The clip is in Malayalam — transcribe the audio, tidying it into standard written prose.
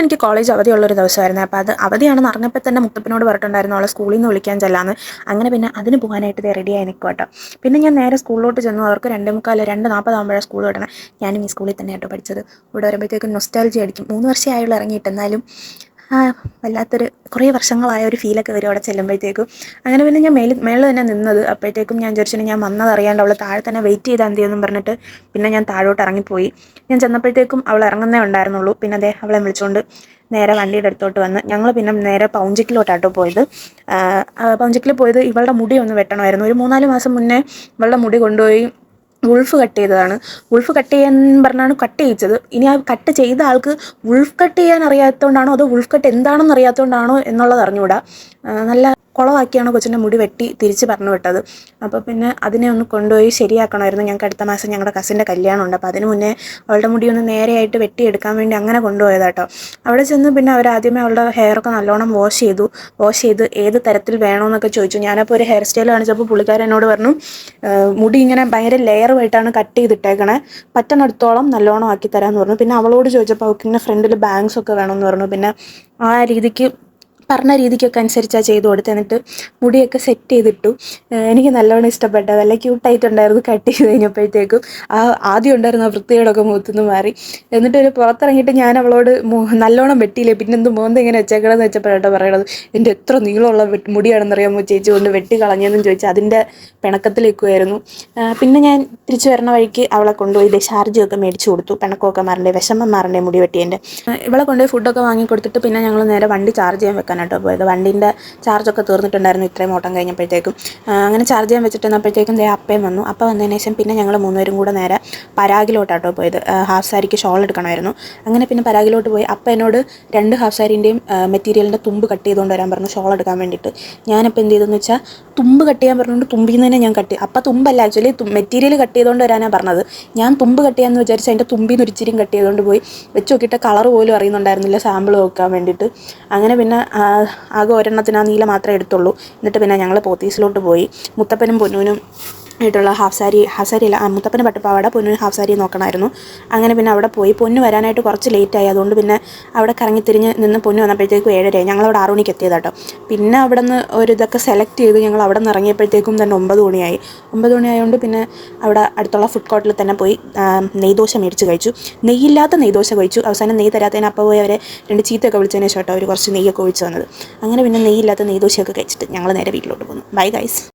എനിക്ക് കോളേജ് അവധിയുള്ളൊരു ദിവസമായിരുന്നു. അപ്പോൾ അത് അവധിയാണെന്ന് അറിഞ്ഞപ്പോൾ തന്നെ മുത്തപ്പനോട് പറഞ്ഞിട്ടുണ്ടായിരുന്നു അവളെ സ്കൂളിൽ നിന്ന് വിളിക്കാൻ ചെല്ലാന്ന്. അങ്ങനെ പിന്നെ അതിന് പോകാനായിട്ട് റെഡിയായി നിൽക്കും കേട്ടോ. പിന്നെ ഞാൻ നേരെ സ്കൂളിലോട്ട് ചെന്നു. അവർക്ക് 2:45 2:40 ആകുമ്പോഴാണ് സ്കൂൾ വിടണം. ഞാനും ഈ സ്കൂളിൽ തന്നെ കേട്ടോ പഠിച്ചത്. ഇവിടെ വരുമ്പോഴത്തേക്കും നൊസ്റ്റാൾജി അടിക്കും. 3 വർഷമായുള്ള ഇറങ്ങിയിട്ട്, എന്നാലും വല്ലാത്തൊരു കുറേ വർഷങ്ങളായ ഒരു ഫീലൊക്കെ വരും അവിടെ ചെല്ലുമ്പോഴത്തേക്കും. അങ്ങനെ പിന്നെ ഞാൻ മേളിൽ തന്നെ നിന്നത്. അപ്പോഴത്തേക്കും ഞാൻ വിചാരിച്ചു ഞാൻ വന്നതറിയാണ്ട് അവൾ താഴെ തന്നെ വെയിറ്റ് ചെയ്താൽ മതിയെന്നും പറഞ്ഞിട്ട് പിന്നെ ഞാൻ താഴോട്ട് ഇറങ്ങിപ്പോയി. ഞാൻ ചെന്നപ്പോഴത്തേക്കും അവൾ ഇറങ്ങുന്നേ ഉണ്ടായിരുന്നുള്ളൂ. പിന്നെ അതേ അവളെ വിളിച്ചുകൊണ്ട് നേരെ വണ്ടിയുടെ അടുത്തോട്ട് വന്ന് ഞങ്ങൾ പിന്നെ നേരെ പൗഞ്ചിക്കിലോട്ടാട്ടോ പോയത്. പൗഞ്ചിക്കിൽ പോയത് ഇവളുടെ മുടി ഒന്ന് വെട്ടണമായിരുന്നു. ഒരു 3-4 മാസം മുന്നേ ഇവളുടെ മുടി കൊണ്ടുപോയി വുൾഫ് കട്ട് ചെയ്തതാണ്. വുൾഫ് കട്ട് ചെയ്യാൻ പറഞ്ഞാണ് കട്ട് ചെയ്യിച്ചത്. ഇനി ആ കട്ട് ചെയ്ത ആൾക്ക് വുൾഫ് കട്ട് ചെയ്യാൻ അറിയാത്തതുകൊണ്ടാണോ അതോ വുൾഫ് കട്ട് എന്താണെന്ന് അറിയാത്തതുകൊണ്ടാണോ എന്നുള്ളത് അറിഞ്ഞുകൂടാ. നല്ല കുളമാക്കിയാണ് കൊച്ചിൻ്റെ മുടി വെട്ടി തിരിച്ച് പറഞ്ഞു വിട്ടത്. അപ്പോൾ പിന്നെ അതിനെ ഒന്ന് കൊണ്ടുപോയി ശരിയാക്കണമായിരുന്നു. ഞങ്ങൾക്ക് അടുത്ത മാസം ഞങ്ങളുടെ കസിൻ്റെ കല്യാണമുണ്ട്. അപ്പോൾ അതിന് മുന്നേ അവളുടെ മുടി ഒന്ന് നേരെയായിട്ട് വെട്ടിയെടുക്കാൻ വേണ്ടി അങ്ങനെ കൊണ്ടുപോയതാട്ടോ. അവിടെ ചെന്ന് പിന്നെ അവരാദ്യമേ അവളുടെ ഹെയറൊക്കെ നല്ലോണം വാഷ് ചെയ്ത് ഏത് തരത്തിൽ വേണമെന്നൊക്കെ ചോദിച്ചു. ഞാനപ്പോൾ ഒരു ഹെയർ സ്റ്റൈൽ കാണിച്ചപ്പോൾ പുള്ളിക്കാരൻ എന്നോട് പറഞ്ഞു മുടി ഇങ്ങനെ ഭയങ്കര ലെയറുമായിട്ടാണ് കട്ട് ചെയ്തിട്ടേക്കണേ, പറ്റുന്നിടത്തോളം നല്ലോണം ആക്കി തരാമെന്ന് പറഞ്ഞു. പിന്നെ അവളോട് ചോദിച്ചപ്പോൾ അവൾക്ക് ഇങ്ങനെ ഫ്രണ്ടിൽ ബാങ്ക്സ് ഒക്കെ വേണമെന്ന് പറഞ്ഞു. പിന്നെ ആ രീതിക്ക് പറഞ്ഞ രീതിക്കൊക്കെ അനുസരിച്ചാണ് ചെയ്ത് കൊടുത്ത്. എന്നിട്ട് മുടിയൊക്കെ സെറ്റ് ചെയ്തിട്ടു. എനിക്ക് നല്ലോണം ഇഷ്ടപ്പെട്ടത്. നല്ല ക്യൂട്ടായിട്ടുണ്ടായിരുന്നു കട്ട് ചെയ്ത് കഴിഞ്ഞപ്പോഴത്തേക്കും. ആദ്യം ഉണ്ടായിരുന്ന വൃത്തികേടൊക്കെ മുഖത്തുനിന്ന് മാറി. എന്നിട്ട് ഒരു പുറത്തിറങ്ങിയിട്ട് ഞാൻ അവളോട് നല്ലോണം വെട്ടിയില്ലേ പിന്നെന്ത് മോന്ത ഇങ്ങനെ വെച്ചേക്കണമെന്ന് വെച്ചപ്പോഴാട്ടോ പറയണത്, എൻ്റെ എത്ര നീളമുള്ള മുടിയാണെന്നറിയാമോ ചേച്ചി കൊണ്ട് വെട്ടി കളഞ്ഞതെന്ന് ചോദിച്ചാൽ അതിൻ്റെ പിണക്കത്തിലേക്കുമായിരുന്നു. പിന്നെ ഞാൻ തിരിച്ചു വരണ വഴിക്ക് അവളെ കൊണ്ടുപോയി ഷാർജയൊക്കെ മേടിച്ചു കൊടുത്തു. പിണക്കമൊക്കെ മാറണ്ടേ, വിഷമം മാറണ്ടേ മുടി വെട്ടിയതിൻ്റെ. ഇവളെ കൊണ്ടുപോയി ഫുഡൊക്കെ വാങ്ങി കൊടുത്തിട്ട് പിന്നെ ഞങ്ങൾ നേരെ വണ്ടി ചാർജ് ചെയ്യാൻ വെക്കാനായിട്ടോ പോയത്. വണ്ടീൻ്റെ ചാർജൊക്കെ തീർന്നിട്ടുണ്ടായിരുന്നു ഇത്രയും ഓട്ടം കഴിഞ്ഞപ്പോഴത്തേക്കും. അങ്ങനെ ചാർജ് ചെയ്യാൻ വെച്ചിട്ടുന്നപ്പോഴത്തേക്കും അപ്പയും വന്നു. അപ്പം വന്നതിന് ശേഷം പിന്നെ ഞങ്ങൾ 3 പേരും കൂടെ നേരെ പരാഗിലോട്ടാട്ടോ പോയത്. ഹാഫ് സാരിക്ക് ഷോൾ എടുക്കണമായിരുന്നു. അങ്ങനെ പിന്നെ പരാഗിലോട്ട് പോയി. അപ്പം എന്നോട് 2 ഹാഫ് സാരീൻ്റെയും മെറ്റീരിയലിൻ്റെ തുമ്പ് കട്ട് ചെയ്തുകൊണ്ട് വരാൻ പറഞ്ഞു ഷോൾ എടുക്കാൻ വേണ്ടിയിട്ട്. ഞാനപ്പോൾ എന്ത് ചെയ്തെന്ന് വെച്ചാൽ തുമ്പ് കട്ട് ചെയ്യാൻ പറഞ്ഞുകൊണ്ട് തുമ്പിൽ നിന്ന് തന്നെ ഞാൻ കട്ട് ചെയ്തു. അപ്പം തുമ്പല്ല, ആക്ച്വലി മെറ്റീരിയൽ കട്ട് ചെയ്തുകൊണ്ട് വരാനാണ് പറഞ്ഞത്. ഞാൻ തുമ്പ് കട്ട് ചെയ്യാമെന്ന് വിചാരിച്ച് അതിൻ്റെ തുമ്പിൽ നിന്ന് ഒരിച്ചിരിയും കട്ട് ചെയ്തുകൊണ്ട് പോയി. വെച്ച് നോക്കിയിട്ട് കളർ പോലും അറിയുന്നുണ്ടായിരുന്നില്ല സാമ്പിൾ നോക്കാൻ വേണ്ടിയിട്ട്. അങ്ങനെ പിന്നെ ആകെ ഒരെണ്ണത്തിന് ആ നീല മാത്രമേ എടുത്തുള്ളൂ. എന്നിട്ട് പിന്നെ ഞങ്ങൾ പോത്തീസിലോട്ട് പോയി. മുത്തപ്പനും പൊന്നൂനും ആയിട്ടുള്ള ഹാഫ് സാരി അല്ല, മുത്തപ്പന് പട്ടുപാവാട, പൊന്നൂന് ഹാഫ് സാരി നോക്കണമായിരുന്നു. അങ്ങനെ പിന്നെ അവിടെ പോയി. പൊന്നു വരാനായിട്ട് കുറച്ച് ലേറ്റായി. അതുകൊണ്ട് പിന്നെ അവിടെ കറങ്ങിത്തിരിഞ്ഞ് നിന്ന് പൊന്നു വന്നപ്പോഴത്തേക്കും 7:30. ഞങ്ങളവിടെ 6 മണിക്ക് എത്തിയതാട്ടോ. പിന്നെ അവിടെ നിന്ന് ഒരു ഇതൊക്കെ സെലക്ട് ചെയ്ത് ഞങ്ങൾ അവിടെ നിന്ന് ഇറങ്ങിയപ്പോഴത്തേക്കും തന്നെ 9 മണിയായി. 9 മണിയായതുകൊണ്ട് പിന്നെ അവിടെ അടുത്തുള്ള ഫുഡ് കോർട്ടിൽ തന്നെ പോയി നെയ്ദോശ മേടിച്ച് കഴിച്ചു. നെയ്യില്ലാത്ത നെയ്ദോശ കഴിച്ചു. അവസാനം നെയ്യ് തരാത്തതിന് അപ്പോൾ പോയി അവരെ 2 ചീത്തയൊക്കെ വിളിച്ചതിന് ശേഷം അവർ കുറച്ച് നെയ്യൊക്കെ ഒഴിച്ച് തന്നത്. അങ്ങനെ പിന്നെ നെയ്യില്ലാത്ത നെയ്ദോശയൊക്കെ കഴിച്ചിട്ട് ഞങ്ങൾ നേരെ വീട്ടിലോട്ട് പോന്നു. Bye guys.